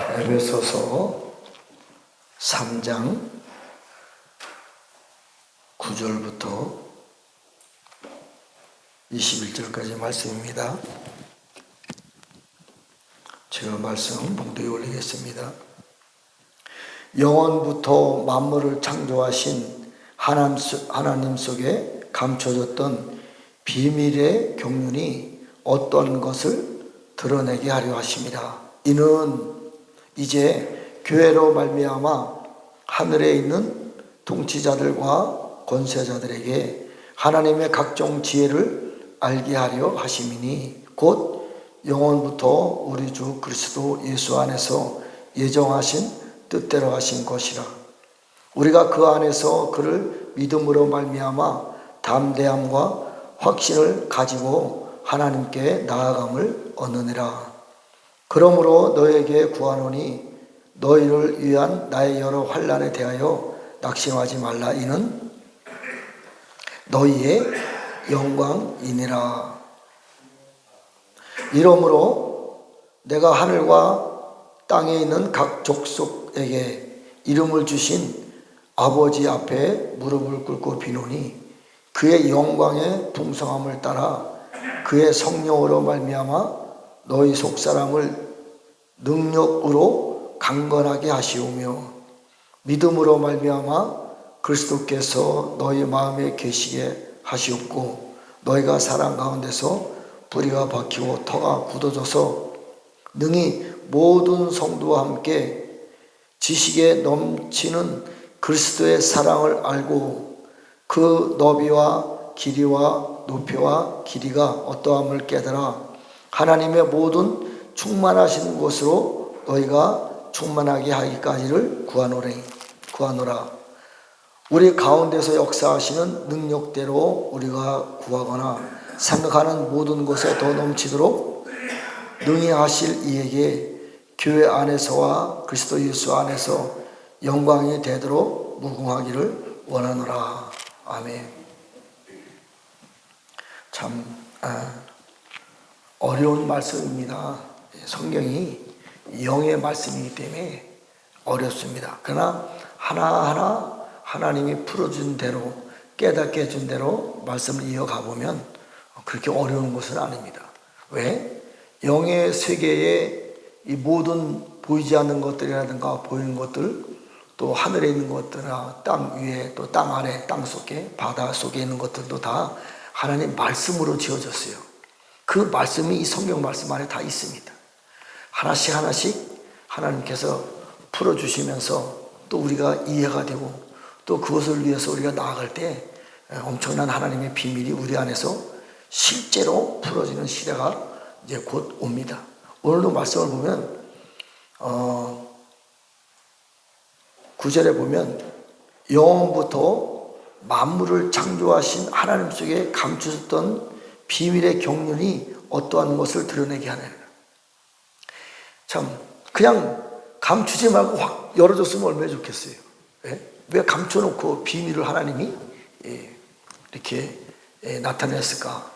에베소서 3장 9절부터 21절까지 말씀입니다. 제가 말씀 봉독에 올리겠습니다. 영원부터 만물을 창조하신 하나님 속에 감춰졌던 비밀의 경륜이 어떠한 것을 드러내게 하려 하심이라. 이는 이제 교회로 말미암아 하늘에 있는 통치자들과 권세자들에게 하나님의 각종 지혜를 알게 하려 하심이니 곧 영원부터 우리 주 그리스도 예수 안에서 예정하신 뜻대로 하신 것이라. 우리가 그 안에서 그를 믿음으로 말미암아 담대함과 확신을 가지고 하나님께 나아감을 얻느니라. 그러므로 너에게 구하노니 너희를 위한 나의 여러 환난에 대하여 낙심하지 말라. 이는 너희의 영광이니라. 이러므로 내가 하늘과 땅에 있는 각 족속에게 이름을 주신 아버지 앞에 무릎을 꿇고 비노니 그의 영광의 풍성함을 따라 그의 성령으로 말미암아 너희 속사람을 능력으로 강건하게 하시오며 믿음으로 말미암아 그리스도께서 너희 마음에 계시게 하시옵고 너희가 사랑 가운데서 뿌리가 박히고 터가 굳어져서 능히 모든 성도와 함께 지식에 넘치는 그리스도의 사랑을 알고 그 너비와 길이와 높이와 길이가 어떠함을 깨달아 하나님의 모든 충만하신 곳으로 너희가 충만하게 하기까지를 구하노라. 우리 가운데서 역사하시는 능력대로 우리가 구하거나 생각하는 모든 것에 더 넘치도록 능히 하실 이에게 교회 안에서와 그리스도 예수 안에서 영광이 되도록 무궁하기를 원하노라. 아멘. 참 어려운 말씀입니다. 성경이 영의 말씀이기 때문에 어렵습니다. 그러나 하나하나 하나님이 풀어준 대로 깨닫게 해준 대로 말씀을 이어가 보면 그렇게 어려운 것은 아닙니다. 왜? 영의 세계에 이 모든 보이지 않는 것들이라든가 보이는 것들, 또 하늘에 있는 것들이나 땅 위에 또 땅 아래 땅 속에 바다 속에 있는 것들도 다 하나님 말씀으로 지어졌어요. 그 말씀이 이 성경 말씀 안에 다 있습니다. 하나씩 하나씩 하나님께서 풀어주시면서 또 우리가 이해가 되고 또 그것을 위해서 우리가 나아갈 때 엄청난 하나님의 비밀이 우리 안에서 실제로 풀어지는 시대가 이제 곧 옵니다. 오늘도 말씀을 보면 9절에 보면 영원부터 만물을 창조하신 하나님 속에 감추셨던 비밀의 경륜이 어떠한 것을 드러내게 하느냐. 참 그냥 감추지 말고 확 열어줬으면 얼마나 좋겠어요. 왜 감춰놓고 비밀을 하나님이 이렇게 나타냈을까?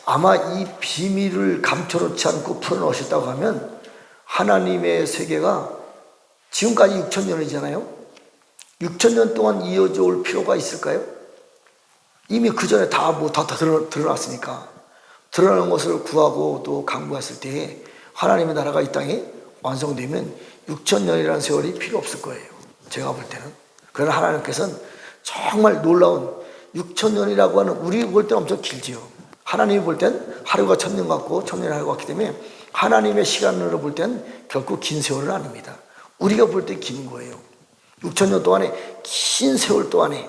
아마 이 비밀을 감춰놓지 않고 풀어놓으셨다고 하면 하나님의 세계가 지금까지 6,000년이잖아요. 6,000년 동안 이어져 올 필요가 있을까요? 이미 그 전에 다 드러났으니까 드러난 것을 구하고 또 강구했을 때에 하나님의 나라가 이 땅에 완성되면 6,000년이라는 세월이 필요 없을 거예요. 제가 볼 때는. 그러나 하나님께서는 정말 놀라운 6,000년이라고 하는 우리 볼 때는 엄청 길지요. 하나님이 볼 땐 하루가 1,000년 같고 1,000년이 하루 같기 때문에 하나님의 시간으로 볼 땐 결코 긴 세월은 아닙니다. 우리가 볼 때 긴 거예요. 6,000년 동안에 긴 세월 동안에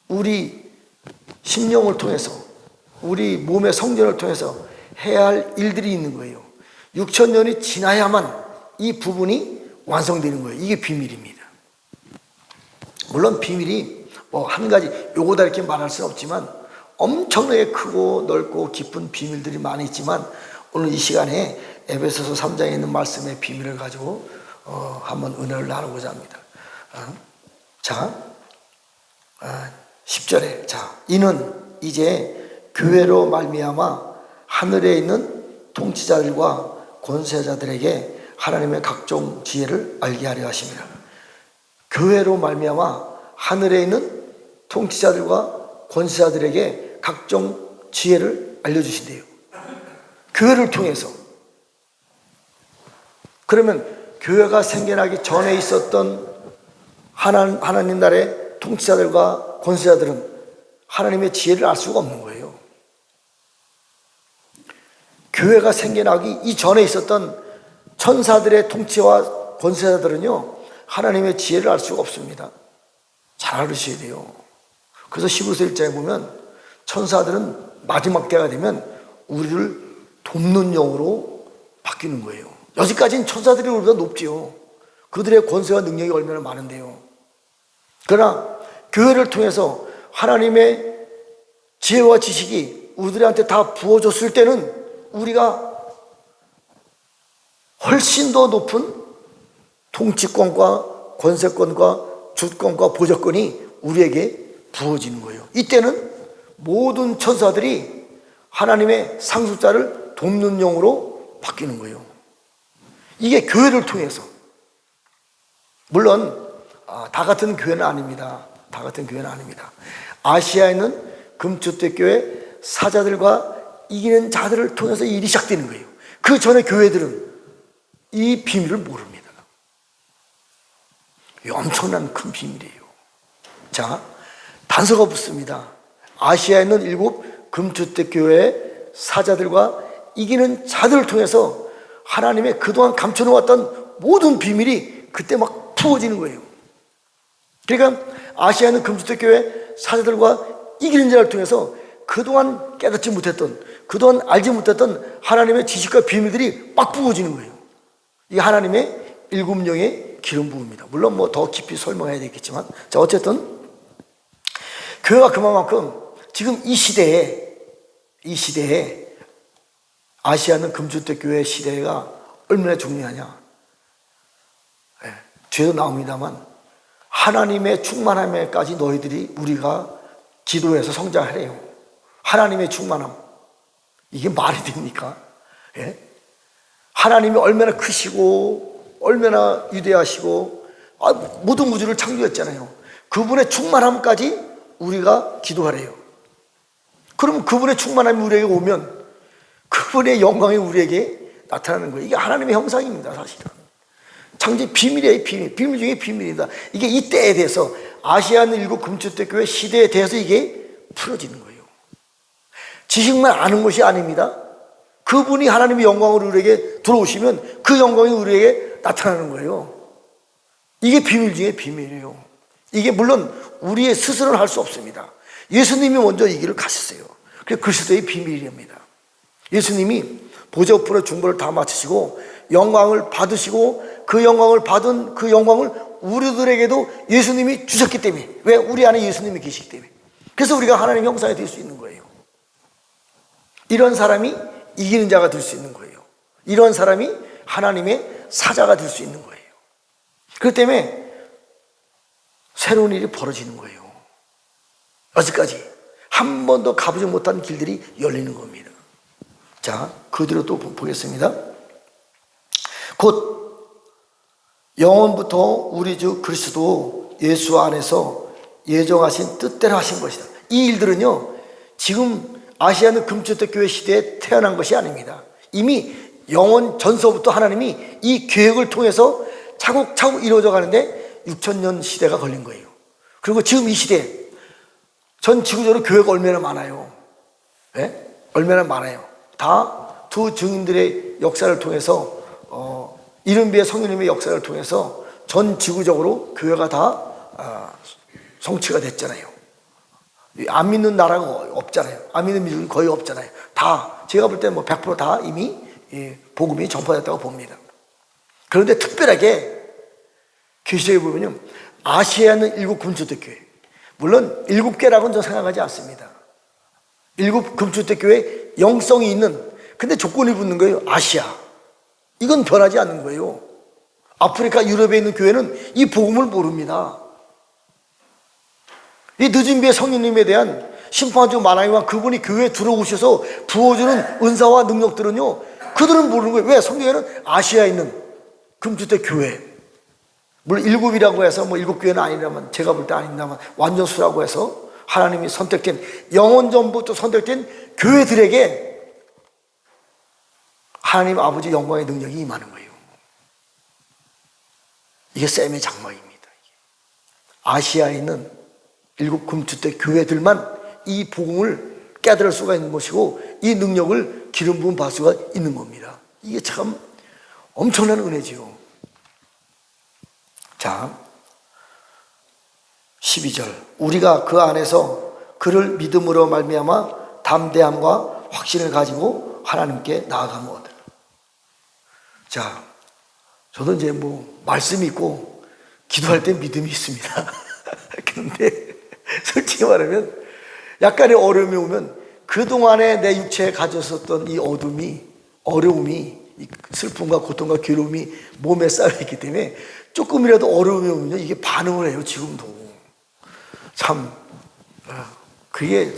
우리 심령을 통해서 우리 몸의 성전을 통해서 해야 할 일들이 있는 거예요. 6,000년이 지나야만 이 부분이 완성되는 거예요. 이게 비밀입니다. 물론 비밀이 뭐 한 가지 요거다 이렇게 말할 수는 없지만 엄청나게 크고 넓고 깊은 비밀들이 많이 있지만 오늘 이 시간에 에베소서 3장에 있는 말씀의 비밀을 가지고 한번 은혜를 나누고자 합니다. 자, 10절에 이는 이제 교회로 말미암아 하늘에 있는 통치자들과 권세자들에게 하나님의 각종 지혜를 알게 하려 하십니다. 교회로 말미암아 하늘에 있는 통치자들과 권세자들에게 각종 지혜를 알려주신대요. 교회를 통해서. 그러면 교회가 생겨나기 전에 있었던 하나님 나라의 통치자들과 권세자들은 하나님의 지혜를 알 수가 없는 거예요. 교회가 생겨나기 이전에 있었던 천사들의 통치와 권세자들은요, 하나님의 지혜를 알 수가 없습니다. 잘 알으셔야 돼요. 그래서 히브리서 1장에 보면 천사들은 마지막 때가 되면 우리를 돕는 영으로 바뀌는 거예요. 여기까지는 천사들이 우리보다 높지요. 그들의 권세와 능력이 얼마나 많은데요. 그러나 교회를 통해서 하나님의 지혜와 지식이 우리들한테 다 부어졌을 때는 우리가 훨씬 더 높은 통치권과 권세권과 주권과 보좌권이 우리에게 부어지는 거예요. 이때는 모든 천사들이 하나님의 상속자를 돕는 영으로 바뀌는 거예요. 이게 교회를 통해서. 물론 다 같은 교회는 아닙니다. 다 같은 교회는 아닙니다. 아시아에 있는 금주택교회 사자들과 이기는 자들을 통해서 일이 시작되는 거예요. 그 전에 교회들은 이 비밀을 모릅니다. 엄청난 큰 비밀이에요. 자, 단서가 붙습니다. 아시아에 있는 7 금주택교회의 사자들과 이기는 자들을 통해서 하나님의 그동안 감춰놓았던 모든 비밀이 그때 막 부어지는 거예요. 그러니까 아시아에 있는 금주택교회 사자들과 이기는 자를 통해서 그동안 깨닫지 못했던, 그동안 알지 못했던 하나님의 지식과 비밀들이 막 부어지는 거예요. 이게 하나님의 7영의 기름 부음입니다. 물론 뭐 더 깊이 설명해야 되겠지만, 자, 어쨌든 교회가 그만큼 지금 이 시대에 아시아는 금주택교회 시대가 얼마나 중요하냐. 뒤에도 나옵니다만 하나님의 충만함에까지 너희들이 우리가 기도해서 성장하래요. 하나님의 충만함. 이게 말이 됩니까? 예? 하나님이 얼마나 크시고 얼마나 위대하시고 모든 우주를 창조했잖아요. 그분의 충만함까지 우리가 기도하래요. 그럼 그분의 충만함이 우리에게 오면 그분의 영광이 우리에게 나타나는 거예요. 이게 하나님의 형상입니다. 사실은 창조의 비밀이에요. 비밀 중에 비밀이다. 이게 이 때에 대해서 아시아는 7 금주택교회 시대에 대해서 이게 풀어지는 거예요. 지식만 아는 것이 아닙니다. 그분이 하나님의 영광으로 우리에게 들어오시면 그 영광이 우리에게 나타나는 거예요. 이게 비밀 중에 비밀이에요. 이게 물론 우리의 스스로는 할 수 없습니다. 예수님이 먼저 이 길을 가셨어요. 그게 그리스도의 비밀입니다. 예수님이 보좌 앞으로 중보를 다 마치시고 영광을 받으시고 그 영광을 받은 그 영광을 우리들에게도 예수님이 주셨기 때문에, 왜? 우리 안에 예수님이 계시기 때문에. 그래서 우리가 하나님의 형상이 될 수 있는 거예요. 이런 사람이 이기는 자가 될 수 있는 거예요. 이런 사람이 하나님의 사자가 될 수 있는 거예요. 그렇기 때문에 새로운 일이 벌어지는 거예요. 여기까지 한 번도 가보지 못한 길들이 열리는 겁니다. 자, 그 뒤로 또 보겠습니다. 곧 영원부터 우리 주 그리스도 예수 안에서 예정하신 뜻대로 하신 것이다. 이 일들은요, 지금 아시아는 금주택교회 시대에 태어난 것이 아닙니다. 이미 영원 전서부터 하나님이 이 계획을 통해서 차곡차곡 이루어져 가는데 6000년 시대가 걸린 거예요. 그리고 지금 이 시대, 전 지구적으로 교회가 얼마나 많아요. 네? 얼마나 많아요. 다 두 증인들의 역사를 통해서 이른비의 성령님의 역사를 통해서 전 지구적으로 교회가 다 성취가 됐잖아요. 안 믿는 나라가 없잖아요. 안 믿는 민족이 거의 없잖아요. 다 제가 볼 때 뭐 100% 다 이미 복음이 전파됐다고 봅니다. 그런데 특별하게 계시록에 보면요, 아시아는 7 금주택교회, 물론 7개라고는 저 생각하지 않습니다. 7 금주택교회 영성이 있는, 근데 조건이 붙는 거예요. 아시아. 이건 변하지 않는 거예요. 아프리카, 유럽에 있는 교회는 이 복음을 모릅니다. 이 늦은 비의 성령님에 대한 심판주 만왕이와 그분이 교회에 들어오셔서 부어주는 은사와 능력들은요, 그들은 모르는 거예요. 왜? 성경에는 아시아에 있는 금주대 교회, 물론 일곱이라고 해서 뭐 일곱 교회는 아니라면, 제가 볼 때 아닌다면 완전 수라고 해서 하나님이 선택된, 영원 전부터 선택된 교회들에게 하나님 아버지 영광의 능력이 임하는 거예요. 이게 셈의 장막입니다. 아시아에 있는 일곱 금주대 교회들만 이 복음을 깨달을 수가 있는 것이고, 이 능력을 기름 부음 받을 수가 있는 겁니다. 이게 참 엄청난 은혜지요. 자, 12절, 우리가 그 안에서 그를 믿음으로 말미암아 담대함과 확신을 가지고 하나님께 나아가면 얻으라. 자, 저도 이제 뭐 말씀이 있고 기도할 때 믿음이 있습니다. 그런데 솔직히 말하면 약간의 어려움이 오면 그동안에 내 육체에 가졌었던 이 어려움이, 이 슬픔과 고통과 괴로움이 몸에 쌓여있기 때문에 조금이라도 어려움이 오면 이게 반응을 해요. 지금도 참 그게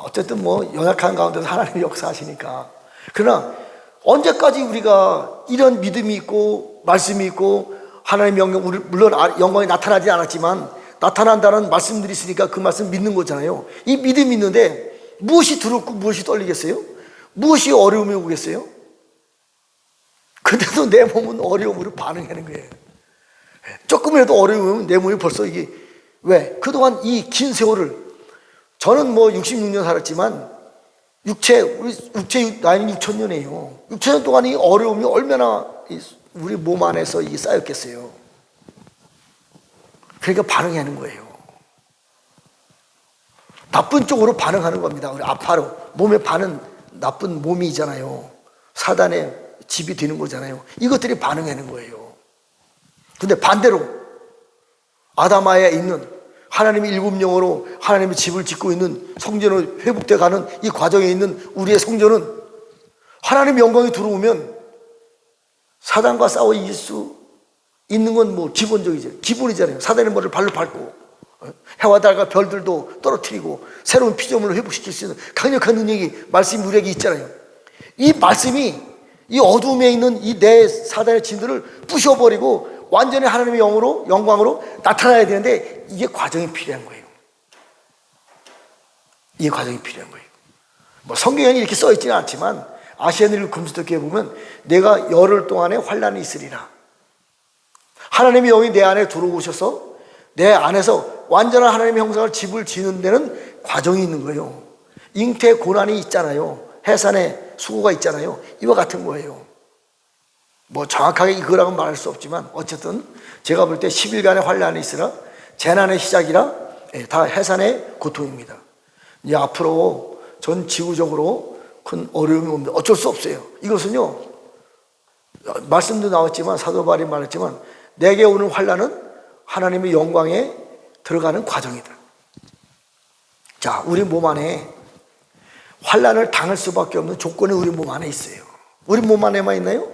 어쨌든 뭐 연약한 가운데서 하나님이 역사하시니까. 그러나 언제까지 우리가 이런 믿음이 있고 말씀이 있고 하나님의 영광, 물론 영광이 나타나지 않았지만 나타난다는 말씀들이 있으니까 그 말씀 믿는 거잖아요. 이 믿음이 있는데 무엇이 두렵고 무엇이 떨리겠어요? 무엇이 어려움이 오겠어요? 근데도 내 몸은 어려움으로 반응하는 거예요. 조금이라도 어려우면 내 몸이 벌써 이게, 왜? 그동안 이 긴 세월을, 저는 뭐 66년 살았지만 육체 나이는 6,000년이에요. 6,000년 동안 이 어려움이 얼마나 우리 몸 안에서 이게 쌓였겠어요. 그러니까 반응하는 거예요. 나쁜 쪽으로 반응하는 겁니다. 우리 아파로 몸에 반은 나쁜 몸이 있잖아요. 사단의 집이 되는 거잖아요. 이것들이 반응하는 거예요. 근데 반대로 아담아에 있는 하나님의 일곱 영으로 하나님의 집을 짓고 있는 성전을 회복돼 가는 이 과정에 있는 우리의 성전은 하나님의 영광이 들어오면 사단과 싸워 이길 수 있는 건 뭐 기본이잖아요. 사단의 머리를 발로 밟고 해와 달과 별들도 떨어뜨리고 새로운 피조물을 회복시킬 수 있는 강력한 능력이 말씀이 우리에게 있잖아요. 이 말씀이 이 어둠에 있는 이 내 사단의 짐들을 부셔버리고 완전히 하나님의 영광으로 나타나야 되는데 이게 과정이 필요한 거예요. 이게 과정이 필요한 거예요. 뭐 성경에는 이렇게 써 있지는 않지만 아시아인들 금수도교에 보면 내가 열흘 동안의 환란이 있으리라. 하나님의 영이 내 안에 들어오셔서 내 안에서 완전한 하나님의 형상을 집을 지는 데는 과정이 있는 거예요. 잉태 고난이 있잖아요. 해산의 수고가 있잖아요. 이와 같은 거예요. 뭐 정확하게 이거라고 말할 수 없지만 어쨌든 제가 볼 때 10일간의 환란이 있으라 재난의 시작이라 다 해산의 고통입니다. 이제 앞으로 전 지구적으로 큰 어려움이 옵니다. 어쩔 수 없어요. 이것은요, 말씀도 나왔지만 사도 바울이 말했지만 내게 오는 환란은 하나님의 영광에 들어가는 과정이다. 자, 우리 몸 안에 환란을 당할 수밖에 없는 조건이 우리 몸 안에 있어요. 우리 몸 안에만 있나요?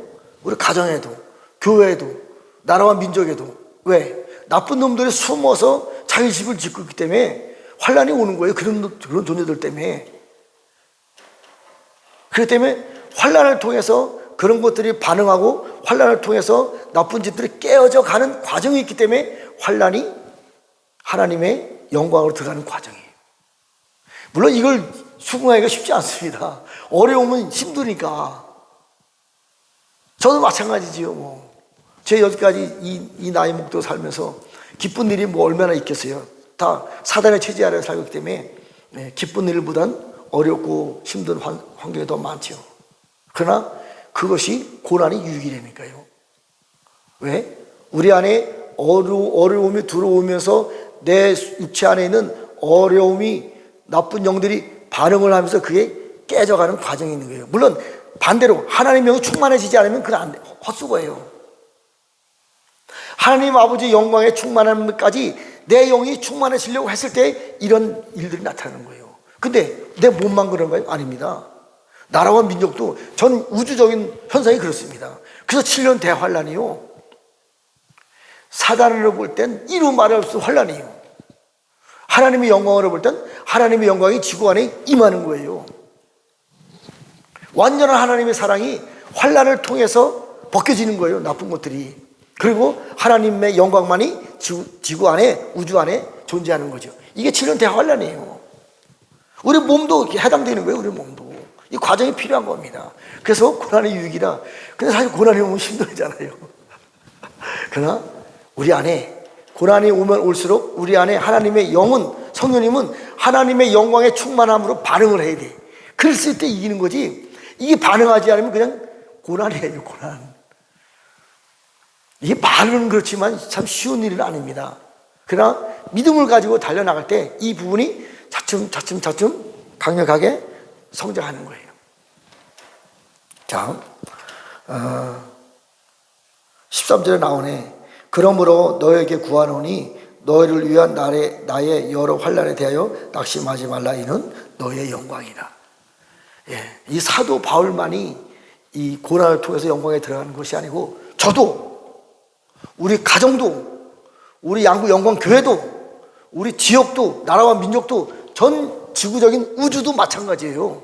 우리 가정에도, 교회에도, 나라와 민족에도. 왜? 나쁜 놈들이 숨어서 자기 집을 짓고 있기 때문에 환란이 오는 거예요. 그런 존재들 때문에. 그렇기 때문에 환란을 통해서 그런 것들이 반응하고 환란을 통해서 나쁜 짓들이 깨어져 가는 과정이 있기 때문에 환란이 하나님의 영광으로 들어가는 과정이에요. 물론 이걸 수긍하기가 쉽지 않습니다. 어려움은 힘드니까. 저도 마찬가지지요. 뭐. 제 여기까지 이 나이 먹도 살면서 기쁜 일이 뭐 얼마나 있겠어요. 다 사단의 체제 아래 살기 때문에 기쁜 일보단 어렵고 힘든 환경이 더 많죠. 그러나 그것이 고난이 유익이라니까요. 왜? 우리 안에 어려움이 들어오면서 내 육체 안에 있는 어려움이 나쁜 영들이 반응을 하면서 그게 깨져가는 과정이 있는 거예요. 물론 반대로 하나님의 영이 충만해지지 않으면 그건 안 돼. 헛수고예요. 하나님 아버지 영광에 충만함까지 내 영이 충만해지려고 했을 때 이런 일들이 나타나는 거예요. 근데 내 몸만 그런가요? 아닙니다. 나라와 민족도 전 우주적인 현상이 그렇습니다. 그래서 7년 대환란이요. 사단으로 볼 땐 이루 말할 수 없는 환란이에요. 하나님의 영광으로 볼 땐 하나님의 영광이 지구 안에 임하는 거예요. 완전한 하나님의 사랑이 환란을 통해서 벗겨지는 거예요. 나쁜 것들이. 그리고 하나님의 영광만이 지구 안에, 우주 안에 존재하는 거죠. 이게 7년 대환란이에요. 우리 몸도 해당되는 거예요. 우리 몸도 이 과정이 필요한 겁니다. 그래서 고난의 유익이라. 근데 사실 고난이 오면 힘들잖아요. 그러나 우리 안에 고난이 오면 올수록 우리 안에 하나님의 영은, 성령님은 하나님의 영광의 충만함으로 반응을 해야 돼. 그랬을 때 이기는 거지. 이게 반응하지 않으면 그냥 고난이에요. 고난. 이게 말은 그렇지만 참 쉬운 일은 아닙니다. 그러나 믿음을 가지고 달려나갈 때 이 부분이 차츰 강력하게 성장하는 거예요. 자, 13절에 나오네. 그러므로 너에게 구하노니 너희를 위한 나의 여러 환난에 대하여 낙심하지 말라. 이는 너의 영광이라. 예, 이 사도 바울만이 이 고난을 통해서 영광에 들어가는 것이 아니고, 저도, 우리 가정도, 우리 양구 영광교회도, 우리 지역도, 나라와 민족도, 전 지구적인 우주도 마찬가지예요.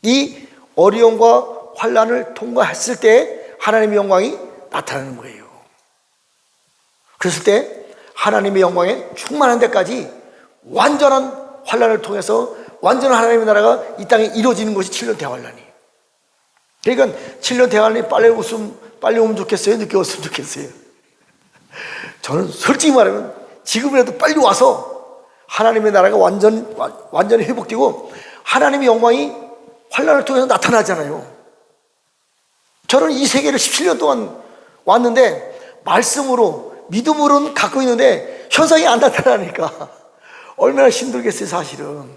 이 어려움과 환난을 통과했을 때 하나님의 영광이 나타나는 거예요. 그랬을 때 하나님의 영광에 충만한 데까지 완전한 환난을 통해서 완전한 하나님의 나라가 이 땅에 이루어지는 것이 7년 대환란이에요. 그러니까 7년 대환란이 빨리 오면 좋겠어요? 늦게 왔으면 좋겠어요? 저는 솔직히 말하면 지금이라도 빨리 와서 하나님의 나라가 완전히 회복되고 하나님의 영광이 환난을 통해서 나타나잖아요. 저는 이 세계를 17년 동안 왔는데 말씀으로, 믿음으로는 갖고 있는데 현상이 안 나타나니까 얼마나 힘들겠어요. 사실은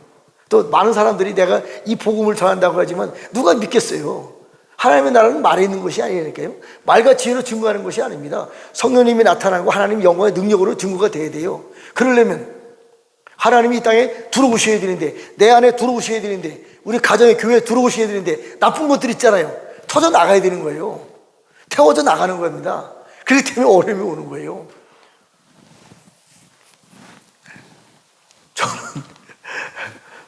또 많은 사람들이 내가 이 복음을 전한다고 하지만 누가 믿겠어요? 하나님의 나라는 말에 있는 것이 아니니까요. 말과 지혜로 증거하는 것이 아닙니다. 성령님이 나타나고 하나님의 영광의 능력으로 증거가 돼야 돼요. 그러려면 하나님이 이 땅에 들어오셔야 되는데, 내 안에 들어오셔야 되는데, 우리 가정의 교회에 들어오셔야 되는데 나쁜 것들 있잖아요. 터져 나가야 되는 거예요. 태워져 나가는 겁니다. 그렇기 때문에 어려움이 오는 거예요. 저는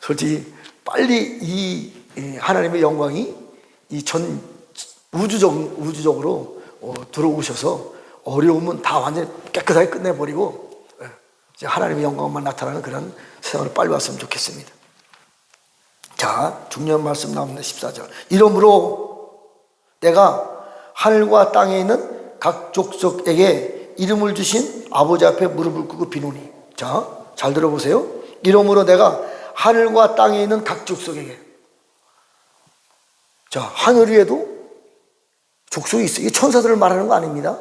솔직히 빨리 이 하나님의 영광이 이 전 우주적으로 들어오셔서 어려움은 다 완전히 깨끗하게 끝내버리고 이제 하나님의 영광만 나타나는 그런 세상으로 빨리 왔으면 좋겠습니다. 자, 중요한 말씀 나옵니다. 14절. 이러므로 내가 하늘과 땅에 있는 각 족속에게 이름을 주신 아버지 앞에 무릎을 꿇고 비노니. 자, 잘 들어보세요. 이러므로 내가 하늘과 땅에 있는 각 족속에게. 자, 하늘 위에도 족속이 있어요. 이게 천사들을 말하는 거 아닙니다.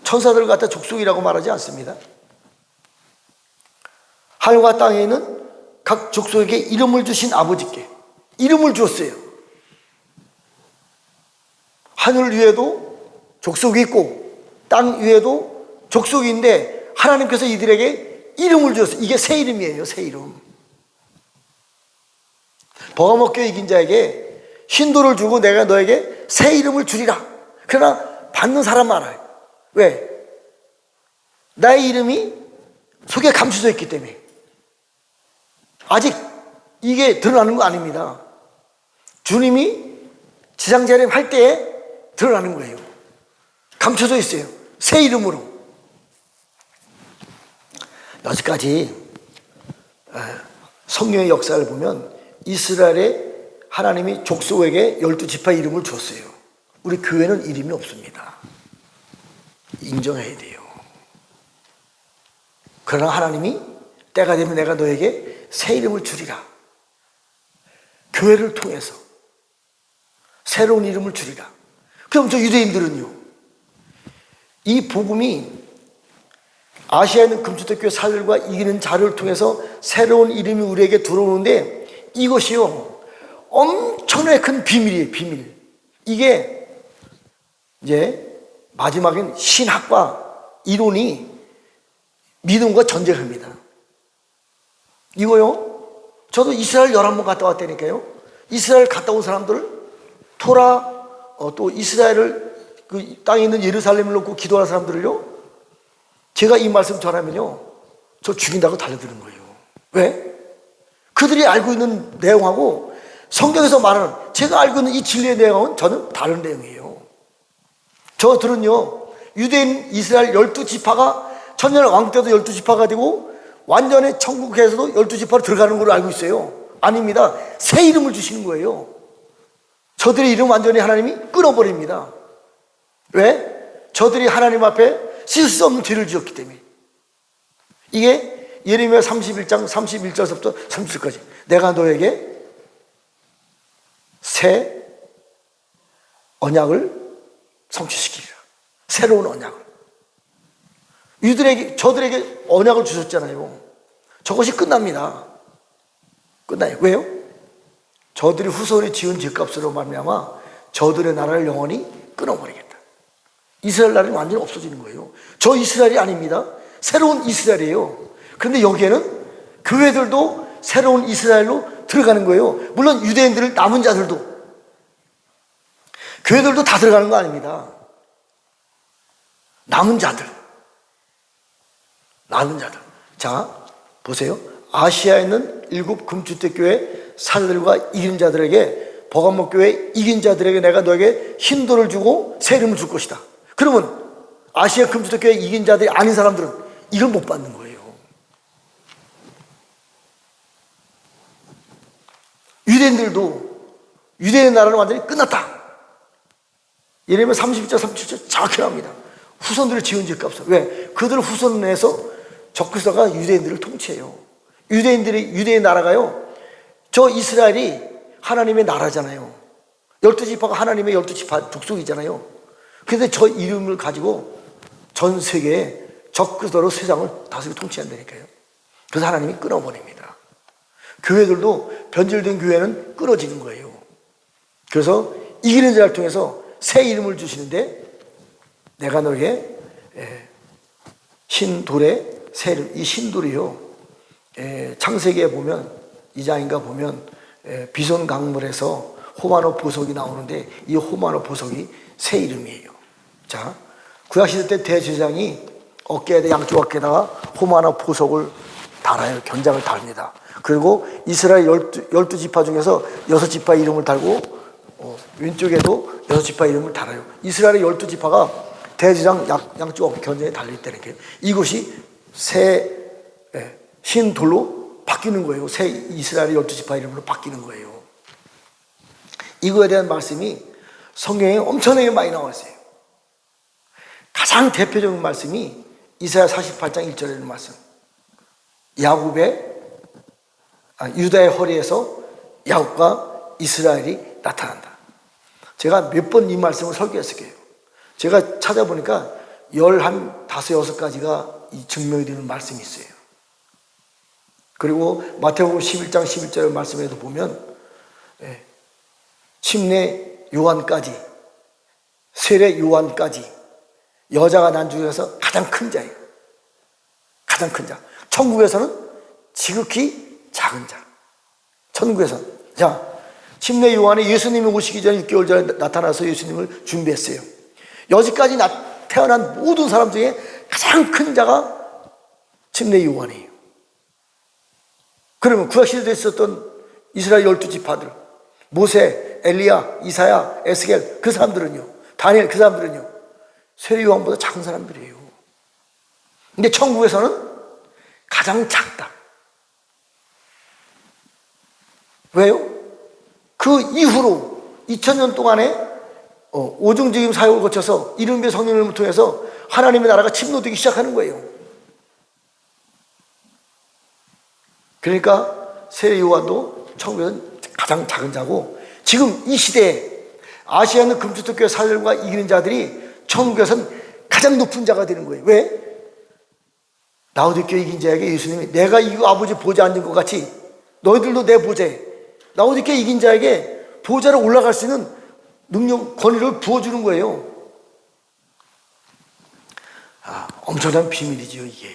천사들을 갖다 족속이라고 말하지 않습니다. 하늘과 땅에 있는 각 족속에게 이름을 주신 아버지께 이름을 주었어요. 하늘 위에도 족속이 있고 땅 위에도 족속이 있는데 하나님께서 이들에게 이름을 주었어요. 이게 새 이름이에요. 새 이름. 버거먹겨 이긴 자에게 흰돌을 주고 내가 너에게 새 이름을 주리라. 그러나 받는 사람만 알아요. 왜? 나의 이름이 속에 감춰져 있기 때문에. 아직 이게 드러나는 거 아닙니다. 주님이 지상재림 할 때에 드러나는 거예요. 감춰져 있어요. 새 이름으로. 여기까지 성령의 역사를 보면 이스라엘의 하나님이 족속에게 12지파 이름을 줬어요. 우리 교회는 이름이 없습니다. 인정해야 돼요. 그러나 하나님이 때가 되면 내가 너에게 새 이름을 주리라. 교회를 통해서 새로운 이름을 주리라. 그럼 저 유대인들은요, 이 복음이 아시아에 있는 금수대교회 사들과 이기는 자를 통해서 새로운 이름이 우리에게 들어오는데 이것이요 엄청나게 큰 비밀이에요. 비밀. 이게 이제 마지막엔 신학과 이론이 믿음과 전쟁합니다. 이거요, 저도 이스라엘 11번 갔다 왔다니까요. 이스라엘 갔다 온 사람들 토라 또 이스라엘을 그 땅에 있는 예루살렘을 놓고 기도하는 사람들을요, 제가 이 말씀 전하면요 저 죽인다고 달려드는 거예요. 왜? 그들이 알고 있는 내용하고 성경에서 말하는 제가 알고 있는 이 진리의 내용은 저는 다른 내용이에요. 저들은요, 유대인 이스라엘 12지파가 천년 왕 때도 12지파가 되고 완전히 천국에서도 12지파로 들어가는 걸로 알고 있어요. 아닙니다. 새 이름을 주시는 거예요. 저들의 이름 완전히 하나님이 끊어버립니다. 왜? 저들이 하나님 앞에 씻을 수 없는 죄를 지었기 때문에. 이게 예레미야 31장 31절부터 30절까지 내가 너에게 새 언약을 성취시키리라. 새로운 언약을. 저들에게 언약을 주셨잖아요. 저것이 끝납니다. 끝나요. 왜요? 저들이 후손이 지은 죄값으로 말미암아 저들의 나라를 영원히 끊어버리겠다. 이스라엘 나라는 완전히 없어지는 거예요. 저 이스라엘이 아닙니다. 새로운 이스라엘이에요. 그런데 여기에는 교회들도 새로운 이스라엘로 들어가는 거예요. 물론 유대인들 남은 자들도, 교회들도 다 들어가는 거 아닙니다. 남은 자들. 자, 보세요. 아시아에 있는 7 금주택교회 사도들과 이긴 자들에게, 버가모 교회 이긴 자들에게 내가 너에게 흰 돌을 주고 새 이름을 줄 것이다. 그러면 아시아 금주택교회 이긴 자들이 아닌 사람들은 이걸 못 받는 거예요. 유대인들도 유대인 나라는 완전히 끝났다. 예레미야 32절 37절 정확히 나옵니다. 후손들을 지은 죄값을. 왜? 그들 후손 내에서 적그리스도가 유대인들을 통치해요. 유대인 나라가요, 저 이스라엘이 하나님의 나라잖아요. 12지파가 하나님의 12지파 족속이잖아요. 그런데 저 이름을 가지고 전 세계에 적그리스도로 세상을 다스리고 통치한다니까요. 그래서 하나님이 끊어버립니다. 교회들도 변질된 교회는 끊어지는 거예요. 그래서 이기는 자를 통해서 새 이름을 주시는데, 내가 너에게 흰 돌에 새 이름. 이 흰 돌이요, 창세기에 보면 2장인가 보면 비손 강물에서 호마노 보석이 나오는데 이 호마노 보석이 새 이름이에요. 자, 구약시대 때 대제사장이 양쪽 어깨에다가 호마노 보석을 달아요. 견장을 달입니다. 그리고 이스라엘 12지파 중에서 6지파 이름을 달고 왼쪽에도 6지파 이름을 달아요. 이스라엘의 12지파가 대제사장 양쪽 어깨 견장에 달려있다는 게, 이것이 새 흰 돌로 바뀌는 거예요. 새 이스라엘의 12지파 이름으로 바뀌는 거예요. 이거에 대한 말씀이 성경에 엄청나게 많이 나와 있어요. 가장 대표적인 말씀이 이사야 48장 1절에 있는 말씀. 유다의 허리에서 야곱과 이스라엘이 나타난다. 제가 몇 번 이 말씀을 설교했을 거예요. 제가 찾아보니까 15-6가지가 이 증명이 되는 말씀이 있어요. 그리고 마태복음 11장 11절 말씀에도 보면 침례 요한까지, 세례 요한까지 여자가 난 중에서 가장 큰 자예요. 가장 큰 자. 천국에서는 지극히 작은 자. 천국에서는. 자, 침례 요한이 예수님이 오시기 전에 6개월 전에 나타나서 예수님을 준비했어요. 여지까지 태어난 모든 사람 중에 가장 큰 자가 침례 요한이에요. 그러면 구약시대에 있었던 이스라엘 12지파들, 모세, 엘리야, 이사야, 에스겔, 그 사람들은요, 다니엘, 그 사람들은요, 세례 요한보다 작은 사람들이에요. 근데 천국에서는 가장 작다. 왜요? 그 이후로 2000년 동안에 오중직임 사역을 거쳐서 이른배 성령을 통해서 하나님의 나라가 침노되기 시작하는 거예요. 그러니까 세례 요한도 천국에서는 가장 작은 자고, 지금 이 시대에 아시아 있는 금주택교회 사들과 이기는 자들이 천국에서는 가장 높은 자가 되는 거예요. 왜? 라오디게아 이긴 자에게 예수님이 내가 이 아버지 보좌에 앉은 것 같이 너희들도 내 보좌에, 라오디게아 이긴 자에게 보좌로 올라갈 수 있는 능력, 권위를 부어주는 거예요. 엄청난 비밀이죠, 이게.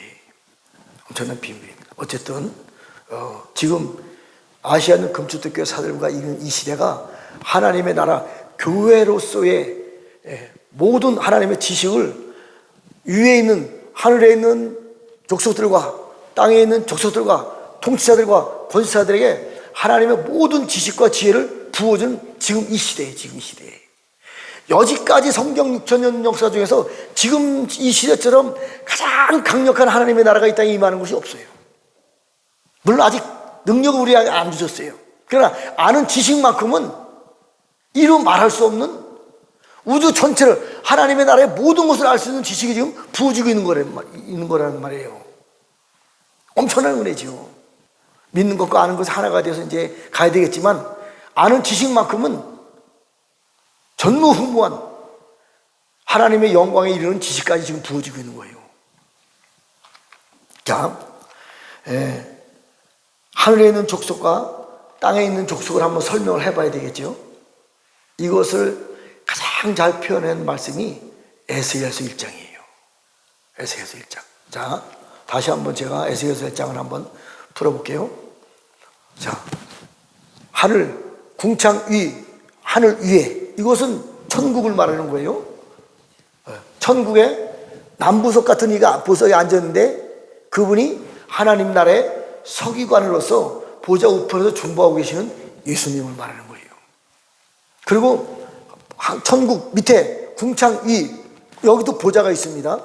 엄청난 비밀입니다. 어쨌든 지금 아시아는 금주택교회 사들과 이기는 이 시대가 하나님의 나라, 교회로서의 모든 하나님의 지식을 위에 있는, 하늘에 있는 족속들과 땅에 있는 족속들과 통치자들과 권세자들에게 하나님의 모든 지식과 지혜를 부어주는 지금 이 시대에, 지금 이 시대에. 여지까지 성경 6,000년 역사 중에서 지금 이 시대처럼 가장 강력한 하나님의 나라가 이 땅에 임하는 곳이 없어요. 물론 아직 능력을 우리에게 안 주셨어요. 그러나 아는 지식만큼은 이루 말할 수 없는 우주 전체를, 하나님의 나라의 모든 것을 알 수 있는 지식이 지금 부어지고 있는 거라는 말이에요. 엄청난 은혜죠. 믿는 것과 아는 것이 하나가 되어서 이제 가야 되겠지만, 아는 지식만큼은 전무후무한 하나님의 영광에 이르는 지식까지 지금 부어지고 있는 거예요. 자, 하늘에 있는 족속과 땅에 있는 족속을 한번 설명을 해봐야 되겠죠. 이것을 가장 잘 표현한 말씀이 에스겔서 1장이에요. 에스겔서 1장. 자, 다시 한번 제가 에스겔서 1장을 한번 풀어볼게요. 자, 하늘, 궁창 위, 하늘 위에, 이것은 천국을 말하는 거예요. 천국에 남부석 같은 이가 보석에 앉았는데 그분이 하나님 나라의 서기관으로서 보좌 우편에서 중보하고 계시는 예수님을 말하는 거예요. 그리고 천국 밑에 궁창 위, 여기도 보좌가 있습니다.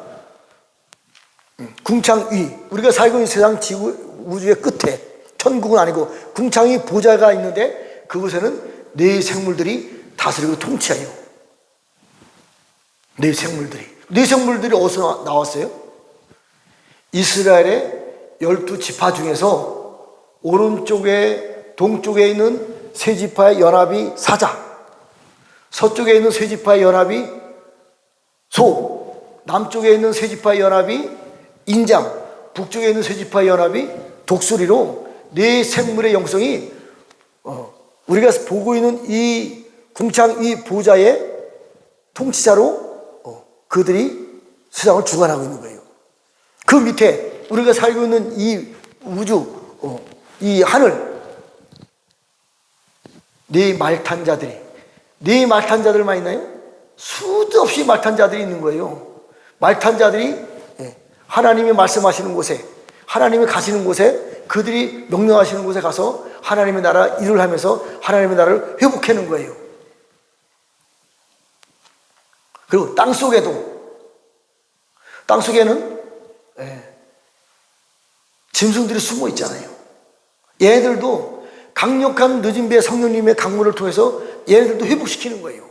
궁창 위, 우리가 살고 있는 세상 지구 우주의 끝에, 천국은 아니고 궁창 위 보좌가 있는데 그곳에는 네 생물들이 다스리고 통치하여. 네 생물들이 어디서 나왔어요? 이스라엘의 12지파 중에서 오른쪽에 동쪽에 있는 세 지파의 연합이 사자, 서쪽에 있는 세 지파의 연합이 소, 남쪽에 있는 세 지파의 연합이 인장, 북쪽에 있는 세 지파의 연합이 독수리로 네 생물의 영성이 우리가 보고 있는 이 궁창 이 보좌의 통치자로 그들이 세상을 주관하고 있는 거예요. 그 밑에 우리가 살고 있는 이 우주, 이 하늘, 네 말탄 자들만 있나요? 수도 없이 말탄 자들이 있는 거예요. 말탄 자들이 하나님이 말씀하시는 곳에, 하나님이 가시는 곳에, 그들이 명령하시는 곳에 가서 하나님의 나라 일을 하면서 하나님의 나라를 회복하는 거예요. 그리고 땅속에는 짐승들이 숨어 있잖아요. 얘네들도 강력한 늦은 비의 성령님의 강물을 통해서 얘네들도 회복시키는 거예요.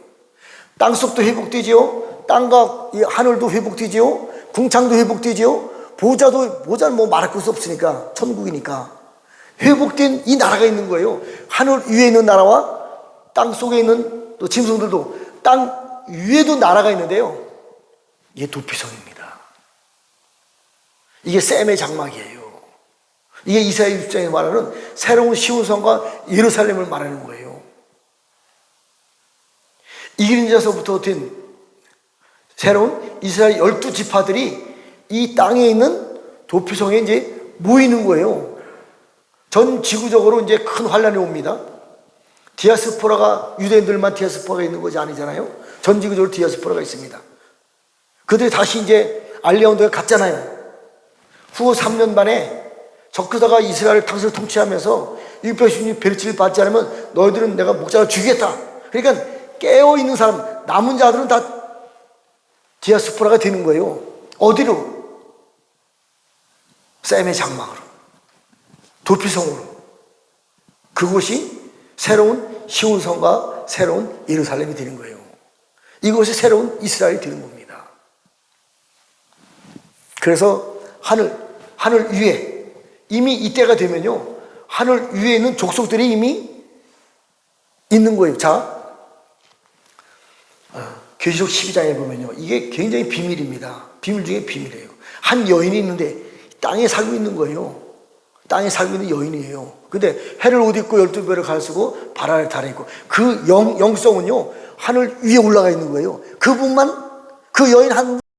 땅속도 회복되지요. 땅과 하늘도 회복되지요. 궁창도 회복되지요. 보좌는 뭐 말할 것이 없으니까, 천국이니까 회복된 이 나라가 있는 거예요. 하늘 위에 있는 나라와 땅 속에 있는 또 짐승들도 땅 위에도 나라가 있는데요, 이게 도피성입니다. 이게 셈의 장막이에요. 이게 이사야 6장에 말하는 새로운 시온성과 예루살렘을 말하는 거예요. 이기는 자서부터 된 새로운 이스라엘 12지파들이 이 땅에 있는 도피성에 이제 모이는 거예요. 전 지구적으로 이제 큰 환란이 옵니다. 디아스포라가, 유대인들만 디아스포라가 있는 것이 아니잖아요. 전 지구적으로 디아스포라가 있습니다. 그들이 다시 이제 알리아운드에 갔잖아요. 후 3년 만에 적그다가 이스라엘 당신을 통치하면서 이 백성이 베르치를 받지 않으면 너희들은 내가 목자를 죽이겠다. 그러니까 깨어있는 사람, 남은 자들은 다 디아스포라가 되는 거예요. 어디로? 셈의 장막으로, 도피성으로. 그곳이 새로운 시온성과 새로운 예루살렘이 되는 거예요. 이것이 새로운 이스라엘이 되는 겁니다. 그래서 하늘 위에, 이미 이때가 되면요, 하늘 위에 있는 족속들이 이미 있는 거예요. 자, 계시록 12장에 보면요, 이게 굉장히 비밀입니다. 비밀 중에 비밀이에요. 한 여인이 있는데 땅에 살고 있는 거예요. 땅에 살고 있는 여인이에요. 근데 해를 옷 입고 12배를 갈쓰고 바라를 달에 있고, 그 영성은요 하늘 위에 올라가 있는 거예요. 그분만, 그 여인 한